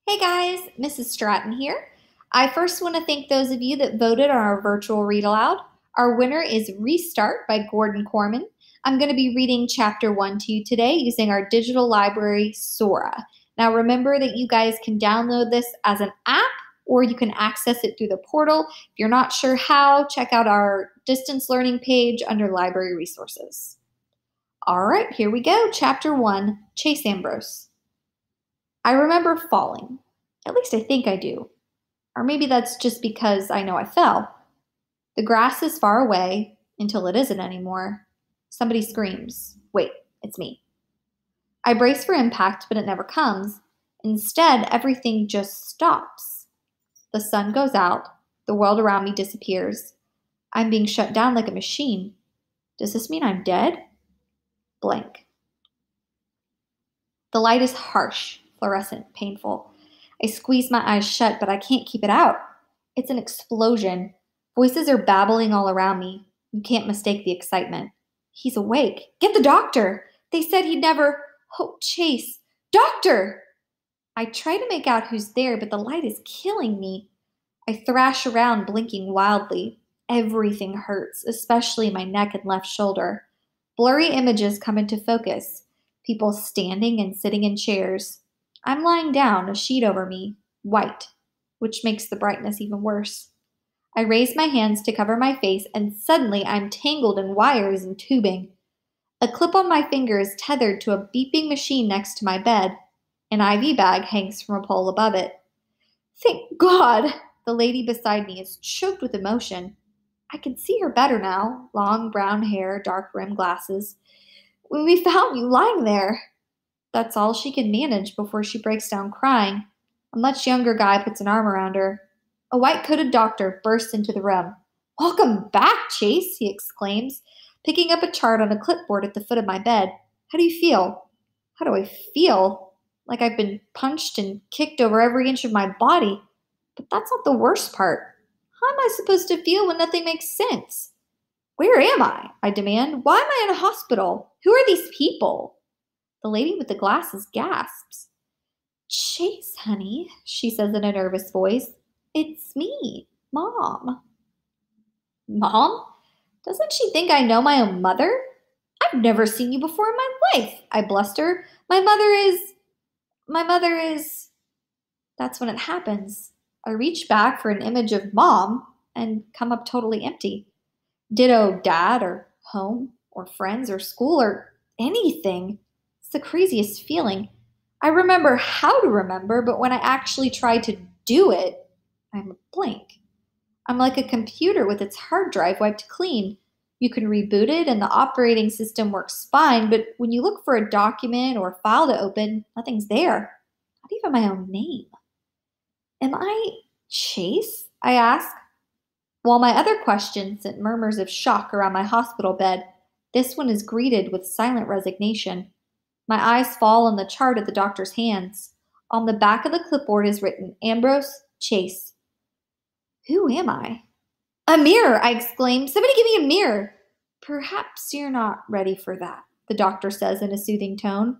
Hey guys, Mrs. Stratton here. I first want to thank those of you that voted on our virtual read aloud. Our winner is Restart by Gordon Korman. I'm going to be reading chapter 1 to you today using our digital library, Sora. Now remember that you guys can download this as an app or you can access it through the portal. If you're not sure how, check out our distance learning page under library resources. All right, here we go. Chapter 1, Chase Ambrose. I remember falling. At least I think I do. Or maybe that's just because I know I fell. The grass is far away until it isn't anymore. Somebody screams. Wait, it's me. I brace for impact, but it never comes. Instead, everything just stops. The sun goes out. The world around me disappears. I'm being shut down like a machine. Does this mean I'm dead? Blank. The light is harsh, fluorescent, painful. I squeeze my eyes shut, but I can't keep it out. It's an explosion. Voices are babbling all around me. You can't mistake the excitement. He's awake. Get the doctor! They said he'd never... Oh, Chase! Doctor! I try to make out who's there, but the light is killing me. I thrash around, blinking wildly. Everything hurts, especially my neck and left shoulder. Blurry images come into focus. People standing and sitting in chairs. I'm lying down, a sheet over me, white, which makes the brightness even worse. I raise my hands to cover my face, and suddenly I'm tangled in wires and tubing. A clip on my finger is tethered to a beeping machine next to my bed. An IV bag hangs from a pole above it. Thank God! The lady beside me is choked with emotion. I can see her better now, long brown hair, dark rimmed glasses. We found you lying there. That's all she can manage before she breaks down crying. A much younger guy puts an arm around her. A white-coated doctor bursts into the room. Welcome back, Chase, he exclaims, picking up a chart on a clipboard at the foot of my bed. How do you feel? How do I feel? Like I've been punched and kicked over every inch of my body. But that's not the worst part. How am I supposed to feel when nothing makes sense? Where am I? I demand. Why am I in a hospital? Who are these people? The lady with the glasses gasps. Chase, honey, she says in a nervous voice. It's me, Mom. Mom? Doesn't she think I know my own mother? I've never seen you before in my life, I bluster. My mother is... That's when it happens. I reach back for an image of Mom and come up totally empty. Ditto Dad or home or friends or school or anything. It's the craziest feeling. I remember how to remember, but when I actually try to do it, I'm a blank. I'm like a computer with its hard drive wiped clean. You can reboot it and the operating system works fine, but when you look for a document or a file to open, nothing's there. Not even my own name. Am I Chase? I ask. While my other questions sent murmurs of shock around my hospital bed, this one is greeted with silent resignation. My eyes fall on the chart at the doctor's hands. On the back of the clipboard is written, Ambrose Chase. Who am I? A mirror, I exclaim. Somebody give me a mirror. Perhaps you're not ready for that, the doctor says in a soothing tone.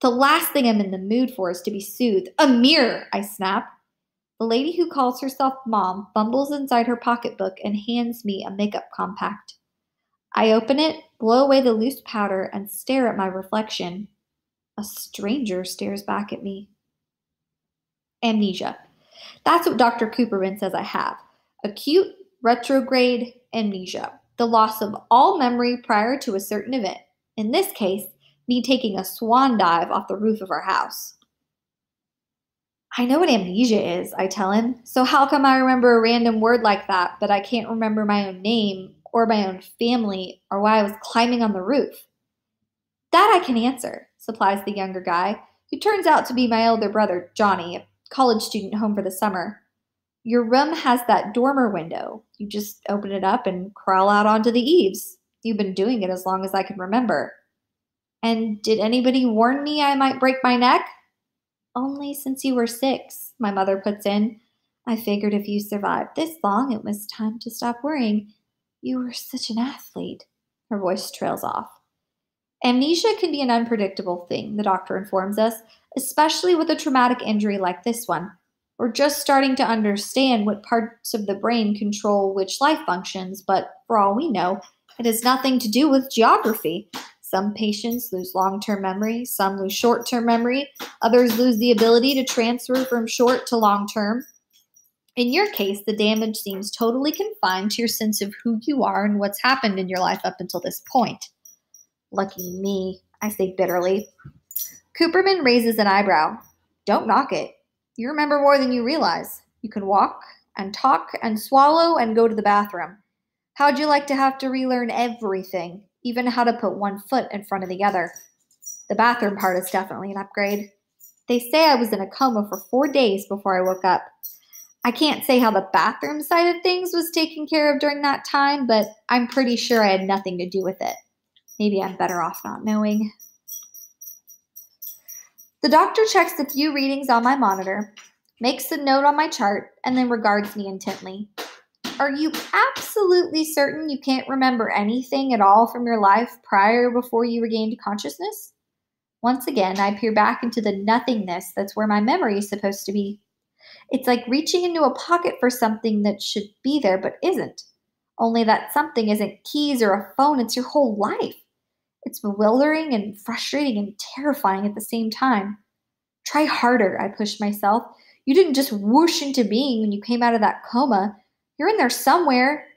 The last thing I'm in the mood for is to be soothed. A mirror, I snap. The lady who calls herself Mom fumbles inside her pocketbook and hands me a makeup compact. I open it, blow away the loose powder, and stare at my reflection. A stranger stares back at me. Amnesia. That's what Dr. Cooperman says I have. Acute retrograde amnesia. The loss of all memory prior to a certain event. In this case, me taking a swan dive off the roof of our house. I know what amnesia is, I tell him. So how come I remember a random word like that, but I can't remember my own name or my own family or why I was climbing on the roof? That I can answer, supplies the younger guy, who turns out to be my elder brother, Johnny, a college student home for the summer. Your room has that dormer window. You just open it up and crawl out onto the eaves. You've been doing it as long as I can remember. And did anybody warn me I might break my neck? Only since you were 6, my mother puts in. I figured if you survived this long, it was time to stop worrying. You were such an athlete. Her voice trails off. Amnesia can be an unpredictable thing, the doctor informs us, especially with a traumatic injury like this one. We're just starting to understand what parts of the brain control which life functions, but for all we know, it has nothing to do with geography. Some patients lose long term memory, some lose short term memory, others lose the ability to transfer from short to long term. In your case, the damage seems totally confined to your sense of who you are and what's happened in your life up until this point. Lucky me, I say bitterly. Cooperman raises an eyebrow. Don't knock it. You remember more than you realize. You can walk and talk and swallow and go to the bathroom. How'd you like to have to relearn everything, even how to put one foot in front of the other? The bathroom part is definitely an upgrade. They say I was in a coma for 4 days before I woke up. I can't say how the bathroom side of things was taken care of during that time, but I'm pretty sure I had nothing to do with it. Maybe I'm better off not knowing. The doctor checks a few readings on my monitor, makes a note on my chart, and then regards me intently. Are you absolutely certain you can't remember anything at all from your life prior before you regained consciousness? Once again, I peer back into the nothingness that's where my memory is supposed to be. It's like reaching into a pocket for something that should be there but isn't. Only that something isn't keys or a phone, it's your whole life. It's bewildering and frustrating and terrifying at the same time. Try harder, I pushed myself. You didn't just whoosh into being when you came out of that coma. You're in there somewhere.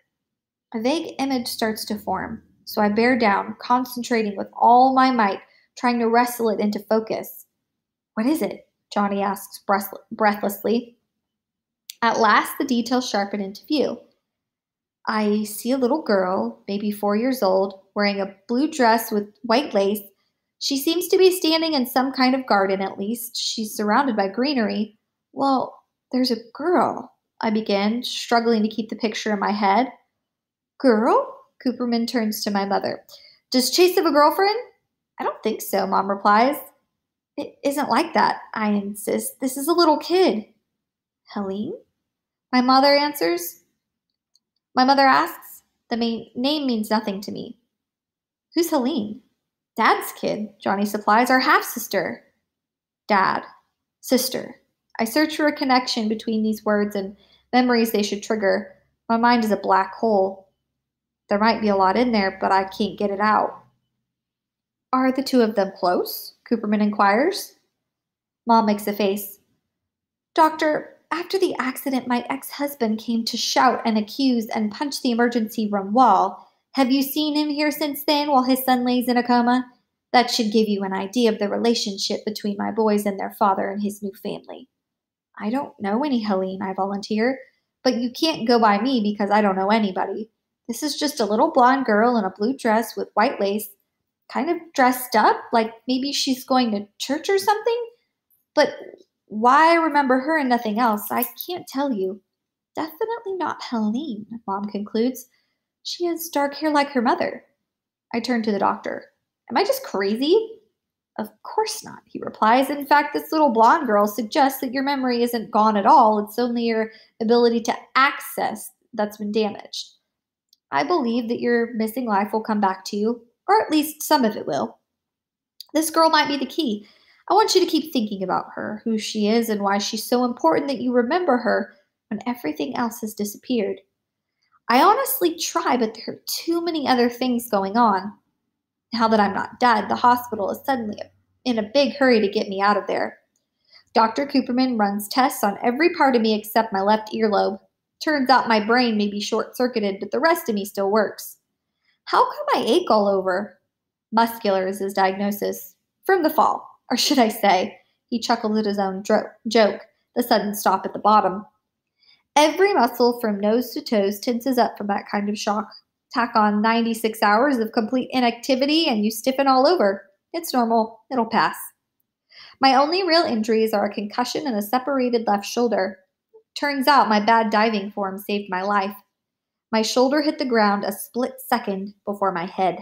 A vague image starts to form, so I bear down, concentrating with all my might, trying to wrestle it into focus. What is it? Johnny asks breathlessly. At last, the details sharpen into view. I see a little girl, maybe 4 years old, wearing a blue dress with white lace. She seems to be standing in some kind of garden, at least. She's surrounded by greenery. Well, there's a girl, I begin, struggling to keep the picture in my head. Girl? Cooperman turns to my mother. Does Chase have a girlfriend? I don't think so, Mom replies. It isn't like that, I insist. This is a little kid. Helene? My mother answers. My mother asks. The name means nothing to me. Who's Helene? Dad's kid, Johnny supplies, our half-sister. Dad. Sister. I search for a connection between these words and memories they should trigger. My mind is a black hole. There might be a lot in there, but I can't get it out. Are the two of them close? Cooperman inquires. Mom makes a face. Doctor, after the accident, my ex-husband came to shout and accuse and punch the emergency room wall. Have you seen him here since then while his son lays in a coma? That should give you an idea of the relationship between my boys and their father and his new family. I don't know any Helene, I volunteer, but you can't go by me because I don't know anybody. This is just a little blonde girl in a blue dress with white lace, kind of dressed up, like maybe she's going to church or something. But why I remember her and nothing else, I can't tell you. Definitely not Helene, Mom concludes. She has dark hair like her mother. I turn to the doctor. Am I just crazy? Of course not, he replies. In fact, this little blonde girl suggests that your memory isn't gone at all. It's only your ability to access that's been damaged. I believe that your missing life will come back to you, or at least some of it will. This girl might be the key. I want you to keep thinking about her, who she is, and why she's so important that you remember her when everything else has disappeared. I honestly try, but there are too many other things going on. Now that I'm not dead, the hospital is suddenly in a big hurry to get me out of there. Dr. Cooperman runs tests on every part of me except my left earlobe. Turns out my brain may be short-circuited, but the rest of me still works. How come I ache all over? Muscular is his diagnosis. From the fall, or should I say, he chuckled at his own joke, the sudden stop at the bottom. Every muscle from nose to toes tenses up from that kind of shock. Tack on 96 hours of complete inactivity and you stiffen all over. It's normal. It'll pass. My only real injuries are a concussion and a separated left shoulder. Turns out my bad diving form saved my life. My shoulder hit the ground a split second before my head,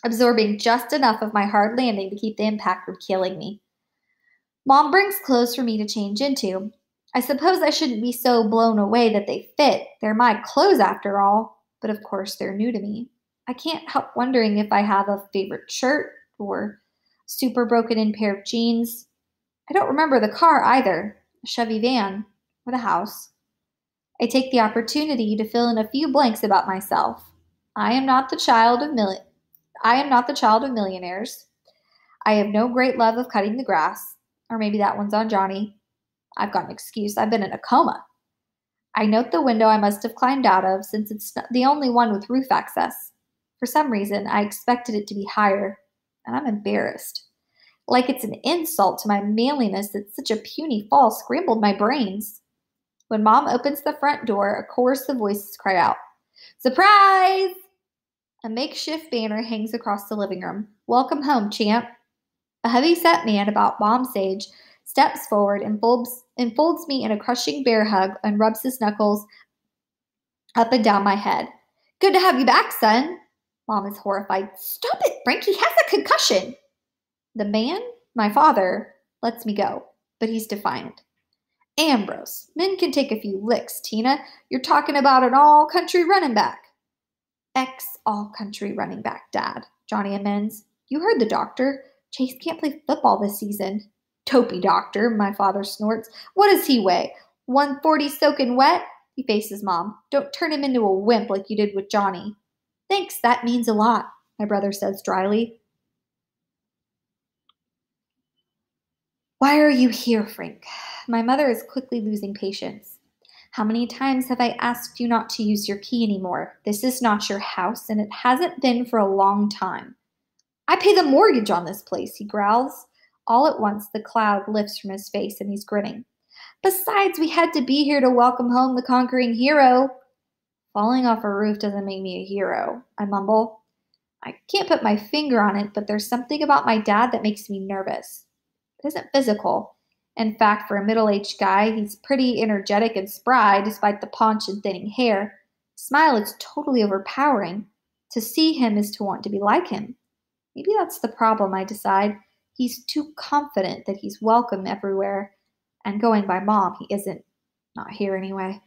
absorbing just enough of my hard landing to keep the impact from killing me. Mom brings clothes for me to change into. I suppose I shouldn't be so blown away that they fit. They're my clothes after all, but of course they're new to me. I can't help wondering if I have a favorite shirt or super broken in pair of jeans. I don't remember the car either, a Chevy van or the house. I take the opportunity to fill in a few blanks about myself. I am not the child of mil- I am not the child of millionaires. I have no great love of cutting the grass, or maybe that one's on Johnny. I've got an excuse. I've been in a coma. I note the window I must have climbed out of since it's the only one with roof access. For some reason, I expected it to be higher, and I'm embarrassed. Like it's an insult to my manliness that such a puny fall scrambled my brains. When Mom opens the front door, a chorus of voices cry out, "Surprise!" A makeshift banner hangs across the living room. "Welcome home, champ." A heavy-set man about Mom's age steps forward and folds me in a crushing bear hug and rubs his knuckles up and down my head. "Good to have you back, son." Mom is horrified. "Stop it, Frank. He has a concussion." The man, my father, lets me go, but he's defiant. "Ambrose, men can take a few licks, Tina. You're talking about an all-country running back." "Ex-all-country running back, Dad," Johnny amends. "You heard the doctor. Chase can't play football this season." "Dopey doctor," my father snorts. "What does he weigh? 140 soaking wet?" He faces Mom. "Don't turn him into a wimp like you did with Johnny." "Thanks, that means a lot," my brother says dryly. "Why are you here, Frank?" My mother is quickly losing patience. "How many times have I asked you not to use your key anymore? This is not your house, and it hasn't been for a long time." "I pay the mortgage on this place," he growls. All at once, the cloud lifts from his face, and he's grinning. "Besides, we had to be here to welcome home the conquering hero." "Falling off a roof doesn't make me a hero," I mumble. I can't put my finger on it, but there's something about my dad that makes me nervous. It isn't physical. In fact, for a middle-aged guy, he's pretty energetic and spry despite the paunch and thinning hair. His smile is totally overpowering. To see him is to want to be like him. Maybe that's the problem, I decide. He's too confident that he's welcome everywhere, and going by Mom, he isn't. Not here anyway.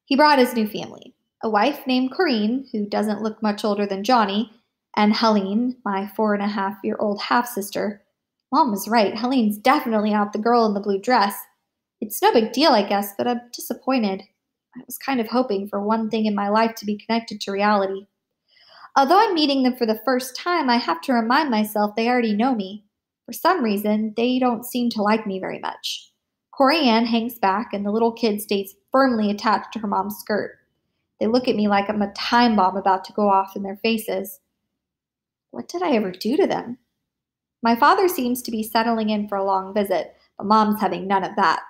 He brought his new family. A wife named Corinne, who doesn't look much older than Johnny, and Helene, my 4.5-year-old half-sister. Mom was right. Helene's definitely not the girl in the blue dress. It's no big deal, I guess, but I'm disappointed. I was kind of hoping for one thing in my life to be connected to reality. Although I'm meeting them for the first time, I have to remind myself they already know me. For some reason, they don't seem to like me very much. Corianne hangs back, and the little kid stays firmly attached to her mom's skirt. They look at me like I'm a time bomb about to go off in their faces. What did I ever do to them? My father seems to be settling in for a long visit, but Mom's having none of that.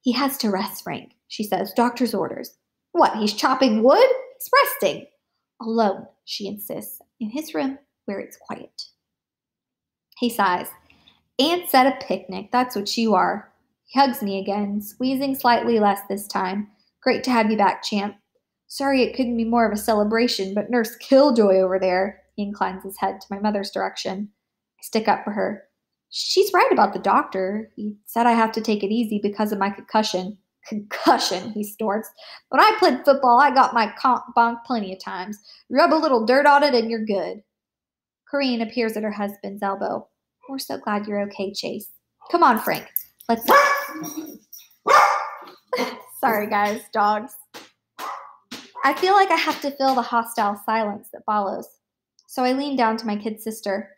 "He has to rest, Frank," she says. "Doctor's orders." "What, he's chopping wood?" "He's resting." "Alone," she insists, "in his room where it's quiet." He sighs. "Aunt's at a picnic, that's what you are." He hugs me again, squeezing slightly less this time. "Great to have you back, champ." "Sorry it couldn't be more of a celebration, but Nurse Killjoy over there." He inclines his head to my mother's direction. I stick up for her. "She's right about the doctor. He said I have to take it easy because of my concussion." "Concussion," he snorts. "When I played football, I got my bonk plenty of times. Rub a little dirt on it and you're good." Corinne appears at her husband's elbow. "We're so glad you're okay, Chase. Come on, Frank. Let's..." Sorry, guys, dogs. I feel like I have to fill the hostile silence that follows. So I lean down to my kid sister.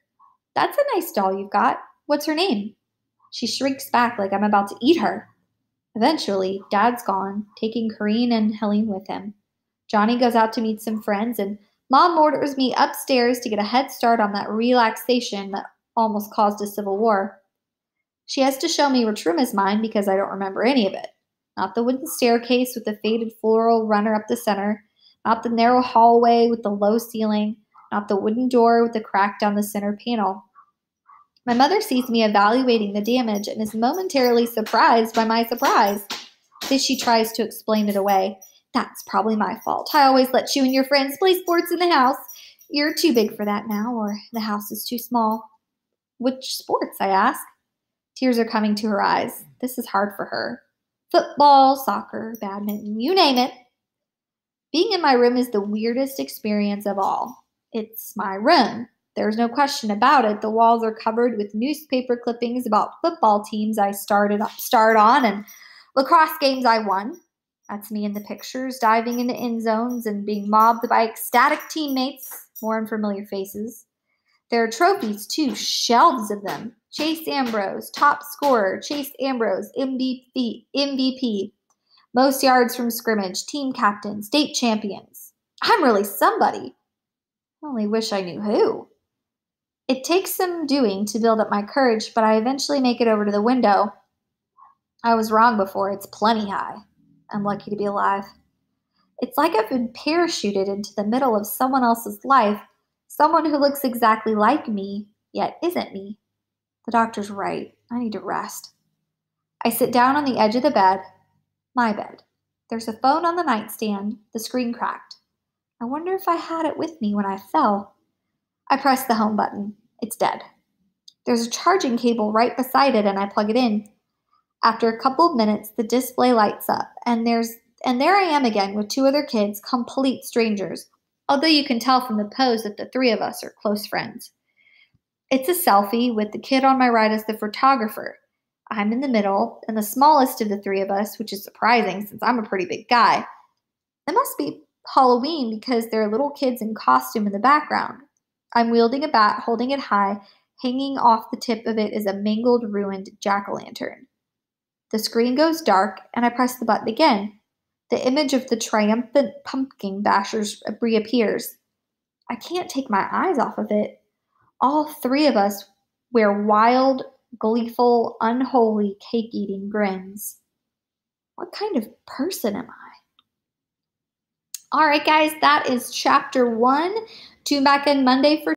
"That's a nice doll you've got. What's her name?" She shrieks back like I'm about to eat her. Eventually, Dad's gone, taking Corinne and Helene with him. Johnny goes out to meet some friends, and Mom orders me upstairs to get a head start on that relaxation that almost caused a civil war. She has to show me which room is mine because I don't remember any of it. Not the wooden staircase with the faded floral runner up the center, not the narrow hallway with the low ceiling, not the wooden door with the crack down the center panel. My mother sees me evaluating the damage and is momentarily surprised by my surprise. Then she tries to explain it away. "That's probably my fault. I always let you and your friends play sports in the house. You're too big for that now, or the house is too small." "Which sports?" I ask. Tears are coming to her eyes. This is hard for her. "Football, soccer, badminton, you name it." Being in my room is the weirdest experience of all. It's my room. There's no question about it. The walls are covered with newspaper clippings about football teams I starred on and lacrosse games I won. That's me in the pictures, diving into end zones and being mobbed by ecstatic teammates, more unfamiliar faces. There are trophies too, shelves of them. Chase Ambrose, top scorer. Chase Ambrose, MVP. Most yards from scrimmage, team captain, state champions. I'm really somebody. I only wish I knew who. It takes some doing to build up my courage, but I eventually make it over to the window. I was wrong before. It's plenty high. I'm lucky to be alive. It's like I've been parachuted into the middle of someone else's life, someone who looks exactly like me, yet isn't me. The doctor's right. I need to rest. I sit down on the edge of the bed, my bed. There's a phone on the nightstand, the screen cracked. I wonder if I had it with me when I fell. I press the home button. It's dead. There's a charging cable right beside it, and I plug it in. After a couple of minutes, the display lights up, and there I am again with two other kids, complete strangers, although you can tell from the pose that the three of us are close friends. It's a selfie with the kid on my right as the photographer. I'm in the middle, and the smallest of the three of us, which is surprising since I'm a pretty big guy. It must be Halloween because there are little kids in costume in the background. I'm wielding a bat, holding it high. Hanging off the tip of it is a mangled, ruined jack-o'-lantern. The screen goes dark, and I press the button again. The image of the triumphant pumpkin bashers reappears. I can't take my eyes off of it. All three of us wear wild, gleeful, unholy, cake-eating grins. What kind of person am I? All right, guys, that is chapter 1. Tune back in Monday for